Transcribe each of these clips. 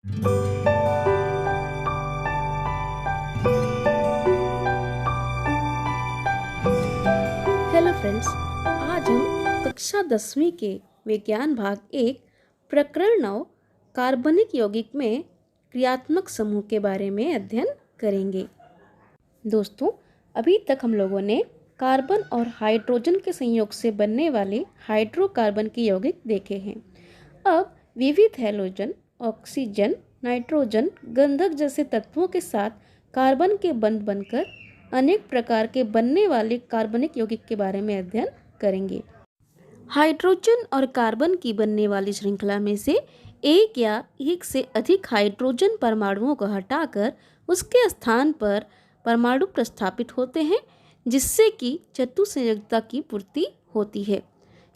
Hello friends, आज हम कक्षा 10वीं के विज्ञान भाग 1 प्रकरण 9 कार्बनिक यौगिक में क्रियात्मक समूह के बारे में अध्ययन करेंगे। दोस्तों, अभी तक हम लोगों ने कार्बन और हाइड्रोजन के संयोग से बनने वाले हाइड्रोकार्बन के यौगिक देखे हैं। अब विविध हैलोजन, ऑक्सीजन, नाइट्रोजन, गंधक जैसे तत्वों के साथ कार्बन के बंध बनकर अनेक प्रकार के बनने वाले कार्बनिक यौगिक के बारे में अध्ययन करेंगे। हाइड्रोजन और कार्बन की बनने वाली श्रृंखला में से एक या एक से अधिक हाइड्रोजन परमाणुओं को हटाकर उसके स्थान पर परमाणु प्रस्थापित होते हैं, जिससे कि चतुसंयोजकता की पूर्ति होती है।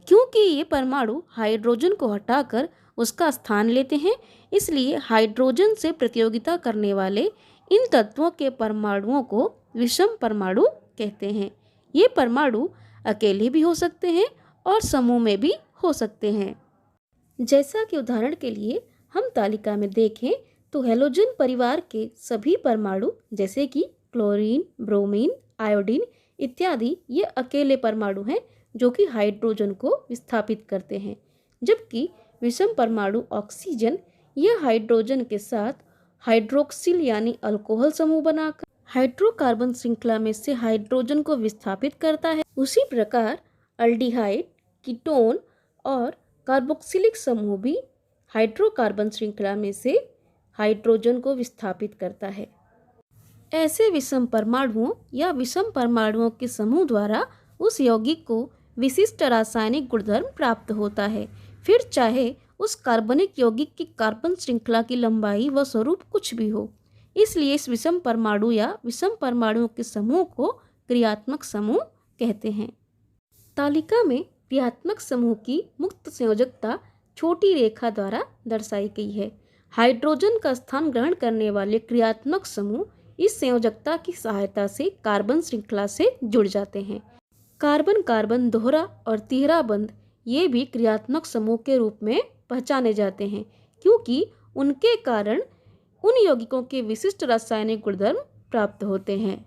क्योंकि ये परमाणु हाइड्रोजन को हटाकर उसका स्थान लेते हैं, इसलिए हाइड्रोजन से प्रतियोगिता करने वाले इन तत्वों के परमाणुओं को विषम परमाणु कहते हैं। ये परमाणु अकेले भी हो सकते हैं और समूह में भी हो सकते हैं। जैसा कि उदाहरण के लिए हम तालिका में देखें तो हैलोजन परिवार के सभी परमाणु जैसे कि क्लोरीन, ब्रोमीन, आयोडीन इत्यादि ये अकेले परमाणु हैं जो कि हाइड्रोजन को विस्थापित करते हैं, जबकि विषम परमाणु ऑक्सीजन यह हाइड्रोजन के साथ हाइड्रोक्सिल यानी अल्कोहल समूह बनाकर हाइड्रोकार्बन श्रृंखला में से हाइड्रोजन को विस्थापित करता है। उसी प्रकार अल्डिहाइड, कीटोन और कार्बोक्सिलिक समूह भी हाइड्रोकार्बन श्रृंखला में से हाइड्रोजन को विस्थापित करता है। ऐसे विषम परमाणुओं या विषम परमाणुओं के समूह द्वारा उस यौगिक को विशिष्ट रासायनिक गुणधर्म प्राप्त होता है, फिर चाहे उस कार्बनिक यौगिक की कार्बन श्रृंखला की लंबाई व स्वरूप कुछ भी हो। इसलिए इस विषम परमाणु या विषम परमाणुओं के समूह को क्रियात्मक समूह कहते हैं। तालिका में क्रियात्मक समूह की मुक्त संयोजकता छोटी रेखा द्वारा दर्शाई गई है। हाइड्रोजन का स्थान ग्रहण करने वाले क्रियात्मक समूह इस संयोजकता की सहायता से कार्बन श्रृंखला से जुड़ जाते हैं। कार्बन कार्बन दोहरा और तिहरा बंध ये भी क्रियात्मक समूह के रूप में पहचाने जाते हैं, क्योंकि उनके कारण उन यौगिकों के विशिष्ट रासायनिक गुणधर्म प्राप्त होते हैं।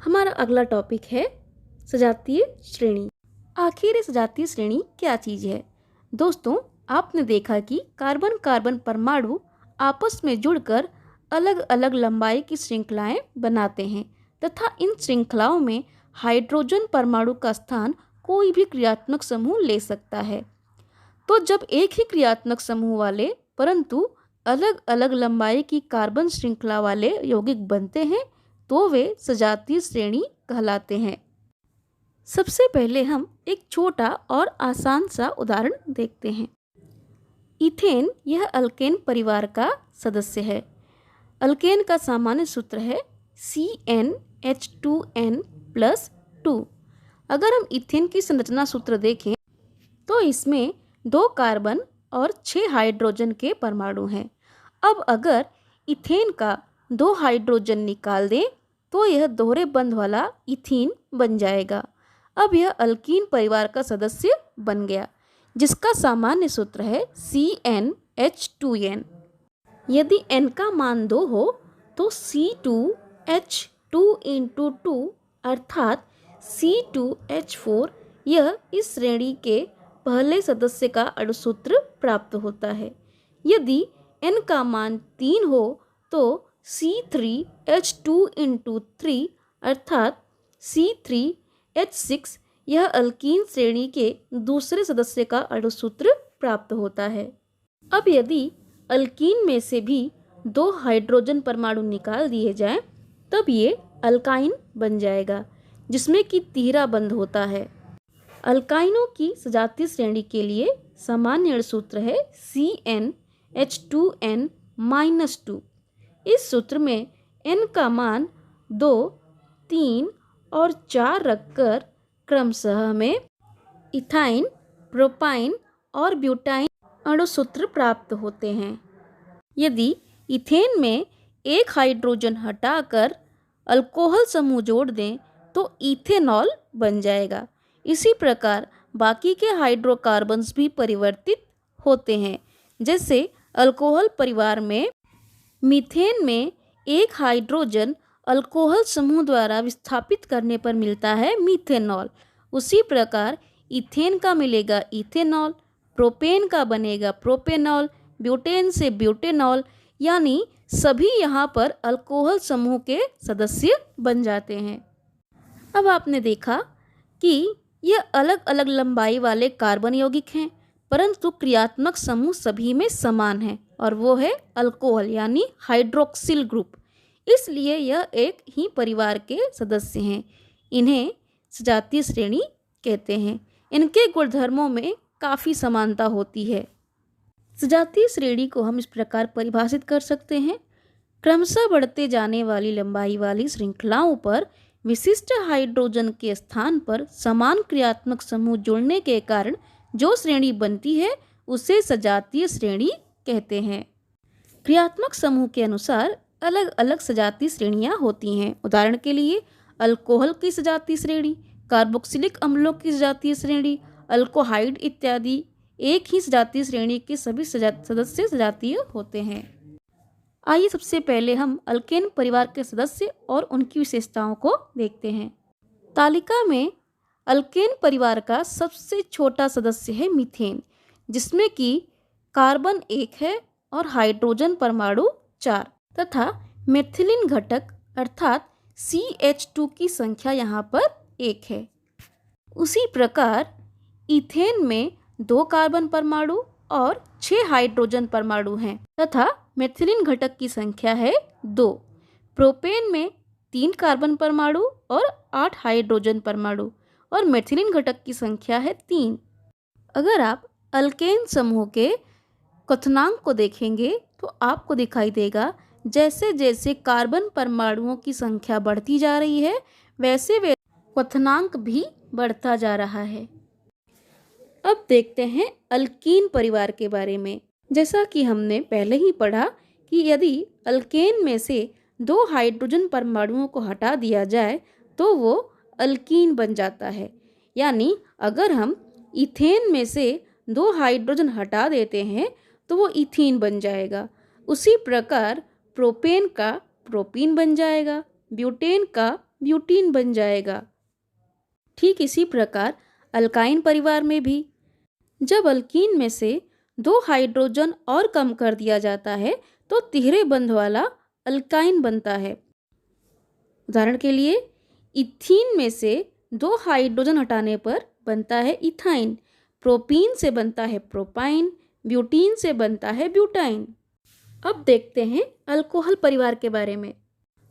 हमारा अगला टॉपिक है सजातीय श्रेणी। आखिर ये सजातीय श्रेणी क्या चीज़ है? दोस्तों, आपने देखा कि कार्बन कार्बन परमाणु आपस में जुड़कर अलग अलग लंबाई की श्रृंखलाएं बनाते हैं तथा इन श्रृंखलाओं में हाइड्रोजन परमाणु का स्थान कोई भी क्रियात्मक समूह ले सकता है। तो जब एक ही क्रियात्मक समूह वाले परंतु अलग अलग लंबाई की कार्बन श्रृंखला वाले यौगिक बनते हैं तो वे सजातीय श्रेणी कहलाते हैं। सबसे पहले हम एक छोटा और आसान सा उदाहरण देखते हैं। इथेन यह अल्केन परिवार का सदस्य है। अल्केन का सामान्य सूत्र है CnH2n+2। अगर हम इथेन की संरचना सूत्र देखें तो इसमें 2 कार्बन और 6 हाइड्रोजन के परमाणु हैं। अब अगर इथेन का 2 हाइड्रोजन निकाल दें तो यह दोहरे बंध वाला इथीन बन जाएगा। अब यह अल्कीन परिवार का सदस्य बन गया, जिसका सामान्य सूत्र है CnH2n। यदि n का मान 2 हो तो C2H2 अर्थात C2H4 यह इस श्रेणी के पहले सदस्य का अणुसूत्र प्राप्त होता है। यदि n का मान 3 हो तो C3H2 अर्थात C3H6 यह अल्कीन श्रेणी के दूसरे सदस्य का अणुसूत्र प्राप्त होता है। अब यदि अल्कीन में से भी 2 हाइड्रोजन परमाणु निकाल दिए जाएं, तब ये अल्काइन बन जाएगा, जिसमें कि तिहरा बंध होता है। अल्काइनों की सजातीय श्रेणी के लिए सामान्य अणुसूत्र है CnH2n-2। इस सूत्र में n का मान 2, 3 और 4 रखकर क्रमशः हमें इथाइन, प्रोपाइन और ब्यूटाइन अणुसूत्र प्राप्त होते हैं। यदि इथेन में एक हाइड्रोजन हटाकर अल्कोहल समूह जोड़ दें तो इथेनॉल बन जाएगा। इसी प्रकार बाकी के हाइड्रोकार्बन्स भी परिवर्तित होते हैं। जैसे अल्कोहल परिवार में मीथेन में एक हाइड्रोजन अल्कोहल समूह द्वारा विस्थापित करने पर मिलता है मीथेनॉल। उसी प्रकार इथेन का मिलेगा इथेनॉल, प्रोपेन का बनेगा प्रोपेनॉल, ब्यूटेन से ब्यूटेनॉल, यानी सभी यहाँ पर अल्कोहल समूह के सदस्य बन जाते हैं। अब आपने देखा कि यह अलग अलग लंबाई वाले कार्बन यौगिक हैं, परंतु क्रियात्मक समूह सभी में समान है और वो है अल्कोहल यानी हाइड्रोक्सिल ग्रुप। इसलिए यह एक ही परिवार के सदस्य हैं। इन्हें सजातीय श्रेणी कहते हैं। इनके गुणधर्मों में काफ़ी समानता होती है। सजातीय श्रेणी को हम इस प्रकार परिभाषित कर सकते हैं। क्रमशः बढ़ते जाने वाली लंबाई वाली श्रृंखलाओं पर विशिष्ट हाइड्रोजन के स्थान पर समान क्रियात्मक समूह जुड़ने के कारण जो श्रेणी बनती है उसे सजातीय श्रेणी कहते हैं। क्रियात्मक समूह के अनुसार अलग अलग सजातीय श्रेणियां होती हैं। उदाहरण के लिए अल्कोहल की सजातीय श्रेणी, कार्बोक्सिलिक अम्लों की सजातीय श्रेणी, अल्कोहाइड इत्यादि। एक ही सजातीय श्रेणी के सभी सदस्य सजातीय होते हैं। आइए सबसे पहले हम अल्केन परिवार के सदस्य और उनकी विशेषताओं को देखते हैं। तालिका में अल्केन परिवार का सबसे छोटा सदस्य है मीथेन, जिसमें कि कार्बन 1 है और हाइड्रोजन परमाणु 4 तथा मेथिलीन घटक अर्थात CH2 की संख्या यहाँ पर 1 है। उसी प्रकार इथेन में 2 कार्बन परमाणु और 6 हाइड्रोजन परमाणु हैं तथा मेथिलीन घटक की संख्या है 2। प्रोपेन में 3 कार्बन परमाणु और 8 हाइड्रोजन परमाणु और मेथिलीन घटक की संख्या है 3। अगर आप अल्केन समूह के क्वथनांक को देखेंगे तो आपको दिखाई देगा जैसे जैसे कार्बन परमाणुओं की संख्या बढ़ती जा रही है वैसे वे क्वथनांक भी बढ़ता जा रहा है। अब देखते हैं अल्कीन परिवार के बारे में। जैसा कि हमने पहले ही पढ़ा कि यदि अल्केन में से 2 हाइड्रोजन परमाणुओं को हटा दिया जाए तो वो अल्कीन बन जाता है। यानी अगर हम इथेन में से 2 हाइड्रोजन हटा देते हैं तो वो इथीन बन जाएगा। उसी प्रकार प्रोपेन का प्रोपीन बन जाएगा, ब्यूटेन का ब्यूटीन बन जाएगा। ठीक इसी प्रकार अल्काइन परिवार में भी जब अल्कीन में से 2 हाइड्रोजन और कम कर दिया जाता है तो तिहरे बंध वाला अल्काइन बनता है। उदाहरण के लिए इथीन में से 2 हाइड्रोजन हटाने पर बनता है इथाइन, प्रोपीन से बनता है प्रोपाइन, ब्यूटीन से बनता है ब्यूटाइन। अब देखते हैं अल्कोहल परिवार के बारे में।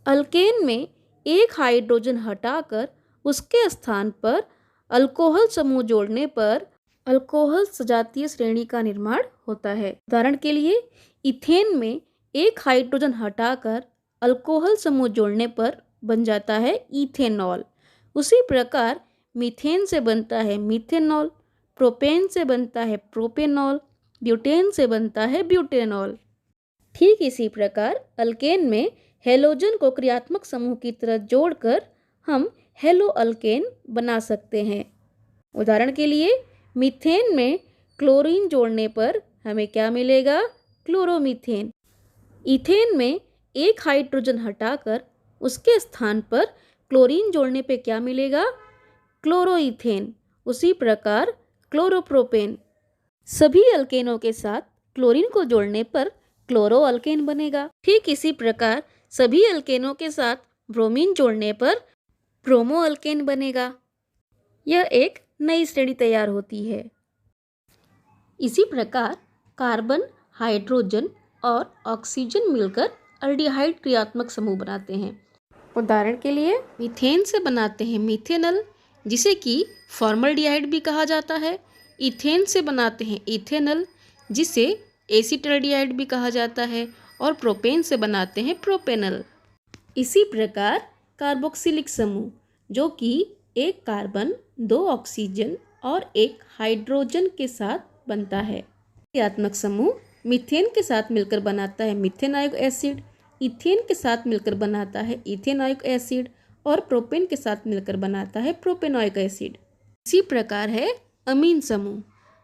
अल्केन में 1 हाइड्रोजन हटाकर उसके स्थान पर अल्कोहल समूह जोड़ने पर अल्कोहल सजातीय श्रेणी का निर्माण होता है। उदाहरण के लिए इथेन में 1 हाइड्रोजन हटाकर अल्कोहल समूह जोड़ने पर बन जाता है इथेनॉल। उसी प्रकार मीथेन से बनता है मीथेनॉल, प्रोपेन से बनता है प्रोपेनॉल, ब्यूटेन से बनता है ब्यूटेनॉल। ठीक इसी प्रकार अल्केन में हेलोजन को क्रियात्मक समूह की तरह जोड़कर हम हेलो अल्केन बना सकते हैं। उदाहरण के लिए मीथेन में क्लोरीन जोड़ने पर हमें क्या मिलेगा? क्लोरोमीथेन। इथेन में 1 हाइड्रोजन हटाकर उसके स्थान पर क्लोरीन जोड़ने पे क्या मिलेगा? क्लोरोइथेन। उसी प्रकार क्लोरोप्रोपेन। सभी अल्केनों के साथ क्लोरीन को जोड़ने पर क्लोरो अल्केन बनेगा। ठीक इसी प्रकार सभी अल्केनों के साथ ब्रोमीन जोड़ने पर ब्रोमो अल्केन बनेगा। यह एक नई श्रेणी तैयार होती है। इसी प्रकार कार्बन, हाइड्रोजन और ऑक्सीजन मिलकर अल्डिहाइड क्रियात्मक समूह बनाते हैं। उदाहरण के लिए मीथेन से बनाते हैं मीथेनल, जिसे कि फॉर्मल्डिहाइड भी कहा जाता है। इथेन से बनाते हैं इथेनल, जिसे एसिटल्डिहाइड भी कहा जाता है। और प्रोपेन से बनाते हैं प्रोपेनल। इसी प्रकार कार्बोक्सिलिक समूह, जो कि 1 कार्बन, 2 ऑक्सीजन और 1 हाइड्रोजन के साथ बनता है। क्रियात्मक समूह मीथेन के साथ मिलकर बनाता है मिथेनॉइक एसिड, इथेन के साथ मिलकर बनाता है इथेनॉइक एसिड और प्रोपेन के साथ मिलकर बनाता है प्रोपेनॉइक एसिड। इसी प्रकार है अमीन समूह।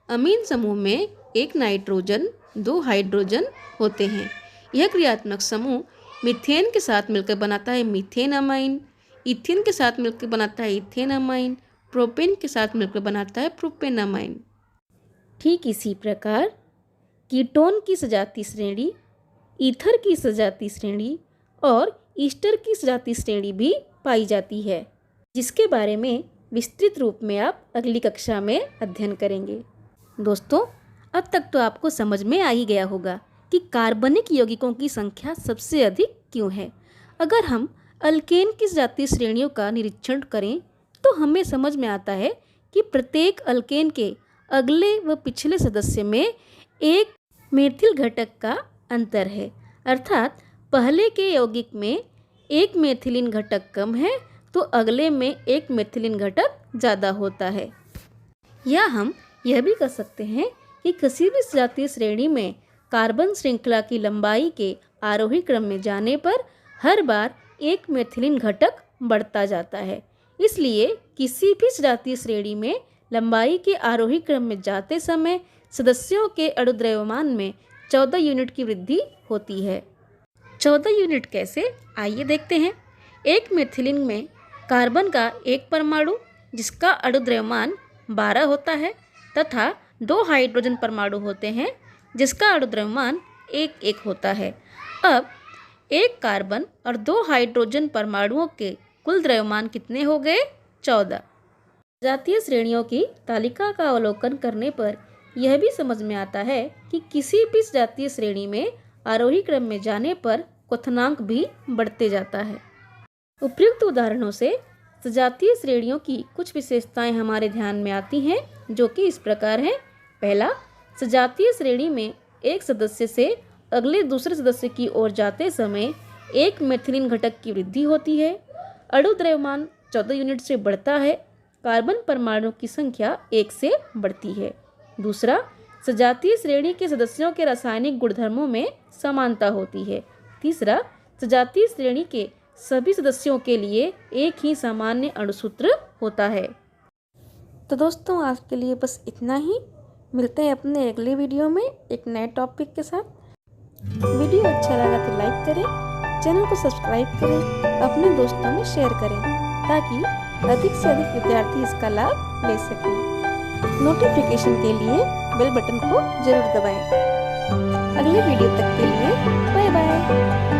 अमीन समूह में 1 नाइट्रोजन, 2 हाइड्रोजन होते हैं। यह क्रियात्मक समूह मीथेन के साथ मिलकर बनाता है मीथेन अमाइन, इथेन के साथ मिलकर बनाता है इथेन अमाइन, प्रोपेन के साथ मिलकर बनाता है प्रोपेन अमाइन। ठीक इसी प्रकार कीटोन की सजातीय श्रेणी, ईथर की सजातीय श्रेणी और ईस्टर की सजातीय श्रेणी भी पाई जाती है, जिसके बारे में विस्तृत रूप में आप अगली कक्षा में अध्ययन करेंगे। दोस्तों, अब तक तो आपको समझ में आ ही गया होगा कि कार्बनिक यौगिकों की संख्या सबसे अधिक क्यों है। अगर हम अल्केन की सजातीय श्रेणियों का निरीक्षण करें तो हमें समझ में आता है कि प्रत्येक अल्केन के अगले व पिछले सदस्य में एक मेथिल घटक का अंतर है, अर्थात पहले के यौगिक में एक मेथिलीन घटक कम है तो अगले में एक मेथिलीन घटक ज़्यादा होता है। या हम यह भी कह सकते हैं कि किसी भी सजातीय श्रेणी में कार्बन श्रृंखला की लंबाई के आरोही क्रम में जाने पर हर बार एक मेथिलीन घटक बढ़ता जाता है। इसलिए किसी भी सजातीय श्रेणी में लंबाई के आरोही क्रम में जाते समय सदस्यों के अणु द्रव्यमान में 14 यूनिट की वृद्धि होती है। 14 यूनिट कैसे, आइए देखते हैं। एक मेथिलीन में कार्बन का एक परमाणु जिसका अणु द्रव्यमान 12 होता है तथा 2 हाइड्रोजन परमाणु होते हैं जिसका अणु द्रव्यमान 1 होता है। अब एक कार्बन और 2 हाइड्रोजन परमाणुओं के कुल द्रव्यमान कितने हो गए? 14। सजातीय श्रेणियों की तालिका का अवलोकन करने पर यह भी समझ में आता है कि किसी भी सजातीय श्रेणी में आरोही क्रम में जाने पर क्वथनांक भी बढ़ते जाता है। उपयुक्त उदाहरणों से सजातीय श्रेणियों की कुछ विशेषताएं हमारे ध्यान में आती हैं, जो कि इस प्रकार हैं। पहला, सजातीय श्रेणी में एक सदस्य से अगले दूसरे सदस्य की ओर जाते समय एक मेथिलीन घटक की वृद्धि होती है। अणु द्रव्यमान 14 यूनिट से बढ़ता है। कार्बन परमाणु की संख्या 1 से बढ़ती है। दूसरा, सजातीय श्रेणी के सदस्यों के रासायनिक गुणधर्मों में समानता होती है। तीसरा, सजातीय श्रेणी के सभी सदस्यों के लिए एक ही सामान्य अणुसूत्र होता है। तो दोस्तों, आज के लिए बस इतना ही। मिलते हैं अपने अगले वीडियो में एक नए टॉपिक के साथ। वीडियो अच्छा लगा तो लाइक करें, चैनल को सब्सक्राइब करें, अपने दोस्तों में शेयर करें ताकि अधिक से अधिक विद्यार्थी इसका लाभ ले सकें। नोटिफिकेशन के लिए बेल बटन को जरूर दबाएं। अगले वीडियो तक के लिए बाय बाय।